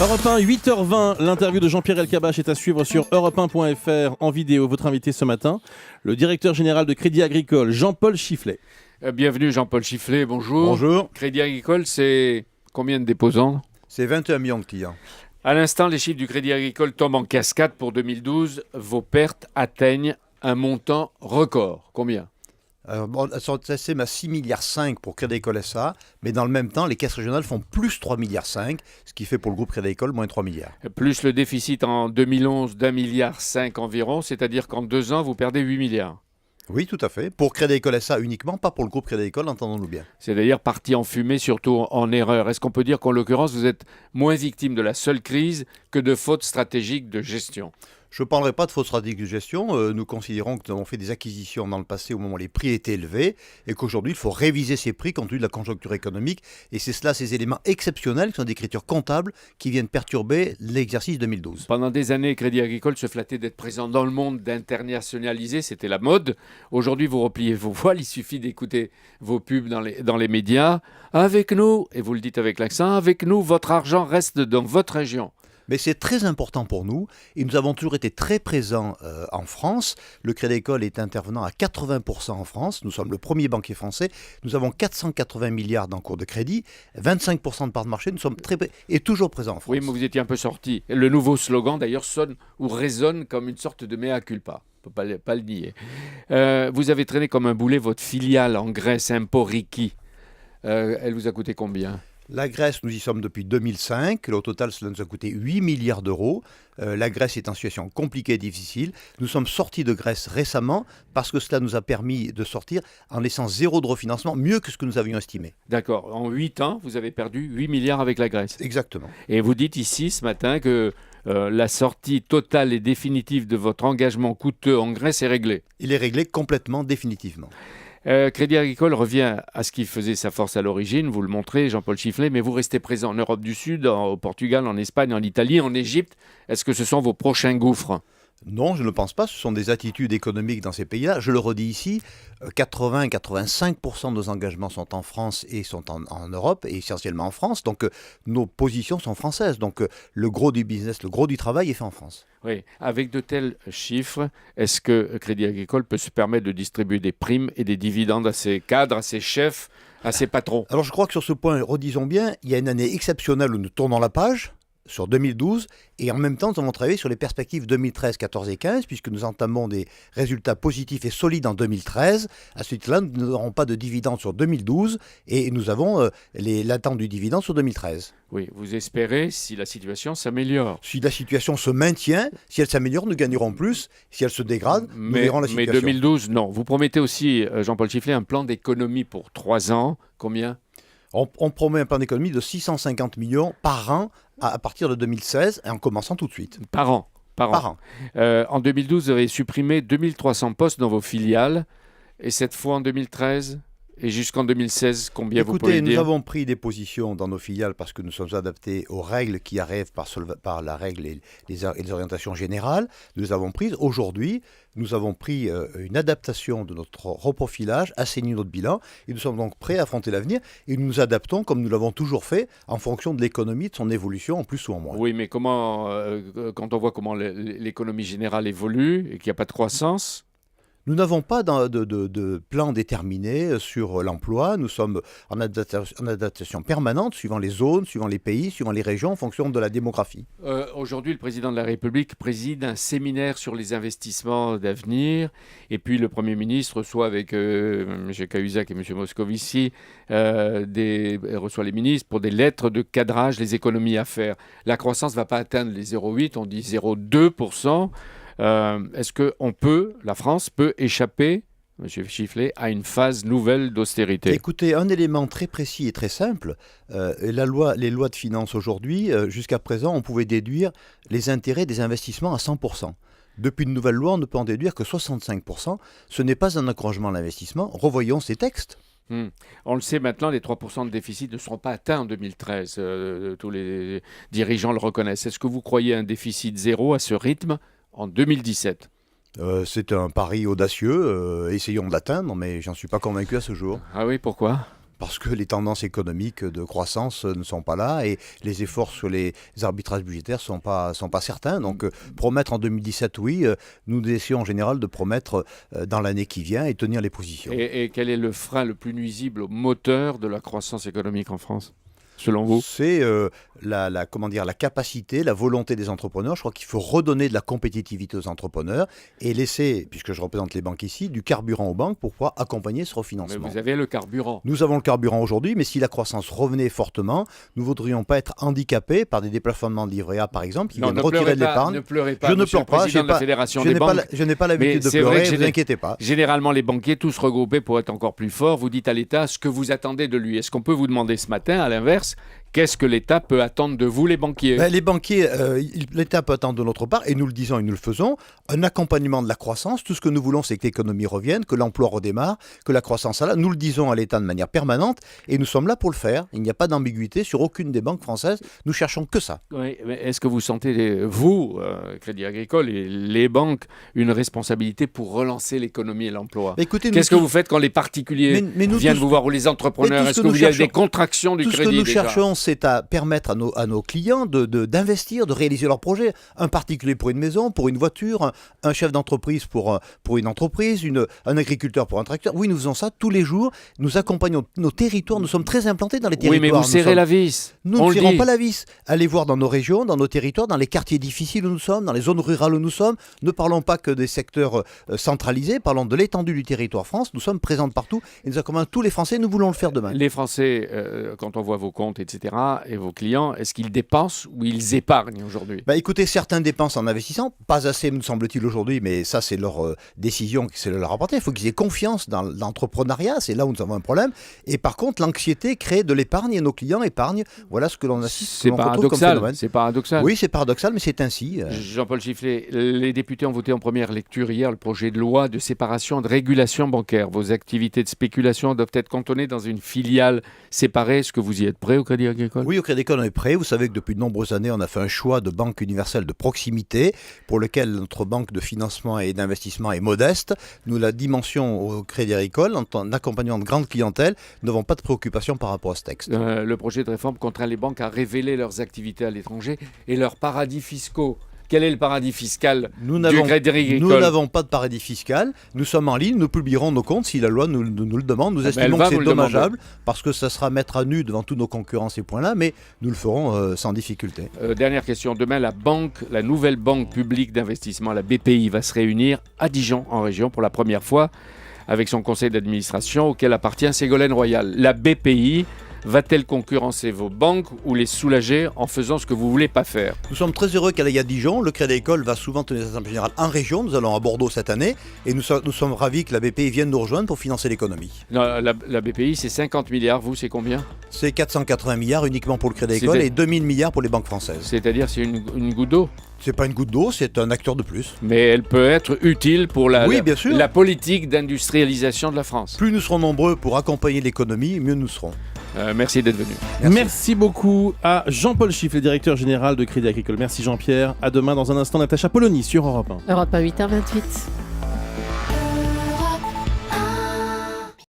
Europe 1, 8h20, l'interview de Jean-Pierre Elkabbach est à suivre sur europe1.fr en vidéo. Votre invité ce matin, le directeur général de Crédit Agricole, Jean-Paul Chifflet. Bienvenue Jean-Paul Chifflet, bonjour. Bonjour. Crédit Agricole, c'est combien de déposants? C'est 21 millions de clients. À l'instant, les chiffres du Crédit Agricole tombent en cascade pour 2012. Vos pertes atteignent un montant record. Combien? Elles sont estimes à 6,5 milliards pour Crédit Agricole SA, mais dans le même temps, les caisses régionales font plus 3,5 milliards, ce qui fait pour le groupe Crédit Agricole moins 3 milliards. Plus le déficit en 2011 d'1,5 milliard environ, c'est-à-dire qu'en 2 ans, vous perdez 8 milliards. Oui, tout à fait. Pour Crédit Agricole SA uniquement, pas pour le groupe Crédit Agricole, entendons-nous bien. C'est d'ailleurs parti en fumée, surtout en erreur. Est-ce qu'on peut dire qu'en l'occurrence, vous êtes moins victime de la seule crise que de fautes stratégiques de gestion? Je ne parlerai pas de fausses stratégies de gestion. Nous considérons que nous avons fait des acquisitions dans le passé au moment où les prix étaient élevés et qu'aujourd'hui, il faut réviser ces prix compte tenu de la conjoncture économique. Et c'est cela, ces éléments exceptionnels qui sont d'écriture comptable qui viennent perturber l'exercice 2012. Pendant des années, Crédit Agricole se flattait d'être présent dans le monde, d'internationaliser, c'était la mode. Aujourd'hui, vous repliez vos voiles, il suffit d'écouter vos pubs dans les médias. Avec nous, et vous le dites avec l'accent, avec nous, votre argent reste dans votre région. Mais c'est très important pour nous et nous avons toujours été très présents en France. Le Crédit Agricole est intervenant à 80% en France. Nous sommes le premier banquier français. Nous avons 480 milliards d'encours de crédit, 25% de part de marché. Nous sommes et toujours présents en France. Oui, mais vous étiez un peu sorti. Le nouveau slogan, d'ailleurs, sonne ou résonne comme une sorte de mea culpa. On ne peut pas le nier. Vous avez traîné comme un boulet votre filiale en Grèce, Emporiki. Elle vous a coûté combien ? La Grèce, nous y sommes depuis 2005. Au total, cela nous a coûté 8 milliards d'euros. La Grèce est en situation compliquée et difficile. Nous sommes sortis de Grèce récemment parce que cela nous a permis de sortir en laissant zéro de refinancement, mieux que ce que nous avions estimé. D'accord. En 8 ans, vous avez perdu 8 milliards avec la Grèce. Exactement. Et vous dites ici ce matin que la sortie totale et définitive de votre engagement coûteux en Grèce est réglée. Il est réglé complètement, définitivement. Crédit Agricole revient à ce qui faisait sa force à l'origine, vous le montrez, Jean-Paul Chifflet, mais vous restez présent en Europe du Sud, au Portugal, en Espagne, en Italie, en Égypte. Est-ce que ce sont vos prochains gouffres ? Non, je ne pense pas. Ce sont des attitudes économiques dans ces pays-là. Je le redis ici, 80-85% de nos engagements sont en France et sont en Europe, et essentiellement en France. Donc nos positions sont françaises. Donc le gros du business, le gros du travail est fait en France. Oui, avec de tels chiffres, est-ce que Crédit Agricole peut se permettre de distribuer des primes et des dividendes à ses cadres, à ses chefs, à ses patrons ? Alors je crois que sur ce point, redisons bien, il y a une année exceptionnelle où nous tournons la page, sur 2012, et en même temps, nous avons travaillé sur les perspectives 2013, 14 et 15, puisque nous entamons des résultats positifs et solides en 2013. À ce titre-là, nous n'aurons pas de dividendes sur 2012, et nous avons l'attente du dividende sur 2013. Oui, vous espérez si la situation s'améliore. Si la situation se maintient, si elle s'améliore, nous gagnerons plus. Si elle se dégrade, nous verrons la situation. Mais 2012, non. Vous promettez aussi, Jean-Paul Chifflet, un plan d'économie pour 3 ans. Combien ? On promet un plan d'économie de 650 millions par an à partir de 2016 et en commençant tout de suite. Par an. En 2012, vous avez supprimé 2300 postes dans vos filiales. Et cette fois en 2013 et jusqu'en 2016, combien vous pouvez dire ? Écoutez, nous avons pris des positions dans nos filiales parce que nous sommes adaptés aux règles qui arrivent par la règle et les orientations générales. Nous avons prises. Aujourd'hui, nous avons pris une adaptation de notre reprofilage, assaini notre bilan, et nous sommes donc prêts à affronter l'avenir. Et nous nous adaptons comme nous l'avons toujours fait, en fonction de l'économie, de son évolution, en plus ou en moins. Oui, mais comment, quand on voit comment l'écononomie générale évolue et qu'il n'y a pas de croissance ? Nous n'avons pas de plan déterminé sur l'emploi. Nous sommes en adaptation permanente, suivant les zones, suivant les pays, suivant les régions, en fonction de la démographie. Aujourd'hui, le président de la République préside un séminaire sur les investissements d'avenir. Et puis, le Premier ministre reçoit avec M. Cahuzac et M. Moscovici, reçoit les ministres pour des lettres de cadrage, les économies à faire. La croissance ne va pas atteindre les 0,8, on dit 0,2%. Est-ce que la France peut échapper, M. Chifflet, à une phase nouvelle d'austérité ? Écoutez, un élément très précis et très simple, les lois de finances aujourd'hui, jusqu'à présent, on pouvait déduire les intérêts des investissements à 100%. Depuis une nouvelle loi, on ne peut en déduire que 65%. Ce n'est pas un encouragement à l'investissement. Revoyons ces textes. On le sait maintenant, les 3% de déficit ne seront pas atteints en 2013. Tous les dirigeants le reconnaissent. Est-ce que vous croyez à un déficit zéro à ce rythme en 2017 ? C'est un pari audacieux. Essayons de l'atteindre, mais j'en suis pas convaincu à ce jour. Ah oui, pourquoi ? parce que les tendances économiques de croissance ne sont pas là et les efforts sur les arbitrages budgétaires sont pas certains. Donc promettre en 2017, oui, nous essayons en général de promettre dans l'année qui vient et tenir les positions. Et quel est le frein le plus nuisible au moteur de la croissance économique en France, selon vous? C'est la capacité, la volonté des entrepreneurs. Je crois qu'il faut redonner de la compétitivité aux entrepreneurs et laisser, puisque je représente les banques ici, du carburant aux banques pour pouvoir accompagner ce refinancement. Mais vous avez le carburant. Nous avons le carburant aujourd'hui, mais si la croissance revenait fortement, nous ne voudrions pas être handicapés par des déplafonnements de livret A, par exemple, qui viennent retirer de l'épargne. Ne pleurez pas, je ne pleure pas, président de la Fédération des banques. je n'ai pas l'habitude de pleurer, ne vous inquiétez pas. Généralement, les banquiers, tous regroupés pour être encore plus forts, vous dites à l'État ce que vous attendez de lui. Est-ce qu'on peut vous demander ce matin, à l'inverse, qu'est-ce que l'État peut attendre de vous, les banquiers? Les banquiers, l'État peut attendre de notre part, et nous le disons et nous le faisons, un accompagnement de la croissance. Tout ce que nous voulons, c'est que l'économie revienne, que l'emploi redémarre, que la croissance soit là. Nous le disons à l'État de manière permanente, et nous sommes là pour le faire. Il n'y a pas d'ambiguïté sur aucune des banques françaises. Nous cherchons que ça. Oui, mais est-ce que vous sentez, vous, Crédit Agricole et les banques, une responsabilité pour relancer l'économie et l'emploi? Qu'est-ce que vous faites quand les particuliers viennent vous voir, ou les entrepreneurs? Est-ce que vous avez des contractions du crédit? Tout ce que nous cherchons, c'est à permettre à nos clients d'investir, de réaliser leurs projets. Un particulier pour une maison, pour une voiture, un chef d'entreprise pour une entreprise, un agriculteur pour un tracteur. Oui, nous faisons ça tous les jours. Nous accompagnons nos territoires. Nous sommes très implantés dans les territoires. Oui, mais vous serrez la vis. Nous ne serrons pas la vis. Allez voir dans nos régions, dans nos territoires, dans les quartiers difficiles où nous sommes, dans les zones rurales où nous sommes. Ne parlons pas que des secteurs centralisés, parlons de l'étendue du territoire France. Nous sommes présents partout et nous accompagnons tous les Français. Nous voulons le faire demain. Les Français, quand on voit vos comptes, etc., et vos clients, est-ce qu'ils dépensent ou ils épargnent aujourd'hui? Écoutez, certains dépensent en investissant, pas assez me semble-t-il aujourd'hui, mais ça c'est leur décision, c'est leur rapporter. Il faut qu'ils aient confiance dans l'entrepreneuriat, c'est là où nous avons un problème. Et par contre, l'anxiété crée de l'épargne et nos clients épargnent. Voilà ce que l'on assiste. C'est paradoxal. C'est paradoxal. Oui, c'est paradoxal, mais c'est ainsi. Jean-Paul Chifflet, les députés ont voté en première lecture hier le projet de loi de séparation et de régulation bancaire. Vos activités de spéculation doivent être cantonnées dans une filiale séparée. Est-ce que vous y êtes prêt au Crédit Agricole? Oui, au Crédit Agricole, on est prêt. Vous savez que depuis de nombreuses années, on a fait un choix de banque universelle de proximité pour lequel notre banque de financement et d'investissement est modeste. Nous, la dimension au Crédit Agricole, en accompagnant de grandes clientèles, n'avons pas de préoccupation par rapport à ce texte. Le projet de réforme contraint les banques à révéler leurs activités à l'étranger et leurs paradis fiscaux. Quel est le paradis fiscal du Crédit Agricole? Nous n'avons pas de paradis fiscal. Nous sommes en ligne, nous publierons nos comptes si la loi nous le demande. Nous estimons que c'est dommageable parce que ça sera mettre à nu devant tous nos concurrents ces points-là, mais nous le ferons sans difficulté. Dernière question. Demain, la nouvelle banque publique d'investissement, la BPI, va se réunir à Dijon, en région, pour la première fois, avec son conseil d'administration auquel appartient Ségolène Royal. La BPI va-t-elle concurrencer vos banques ou les soulager en faisant ce que vous ne voulez pas faire? Nous sommes très heureux qu'elle aille à Dijon. Le Crédit Agricole va souvent tenir des assemblées générales en région. Nous allons à Bordeaux cette année et nous sommes ravis que la BPI vienne nous rejoindre pour financer l'économie. Non, la BPI, c'est 50 milliards. Vous, c'est combien? C'est 480 milliards uniquement pour le Crédit Agricole et 2000 milliards pour les banques françaises. C'est-à-dire c'est une goutte d'eau? C'est pas une goutte d'eau, c'est un acteur de plus. Mais elle peut être utile pour la politique d'industrialisation de la France. Plus nous serons nombreux pour accompagner l'économie, mieux nous serons. Merci d'être venu. Merci beaucoup à Jean-Paul Chifflet, directeur général de Crédit Agricole. Merci Jean-Pierre. À demain dans un instant, Natacha Polony sur Europe 1. Europe 1, 8h28.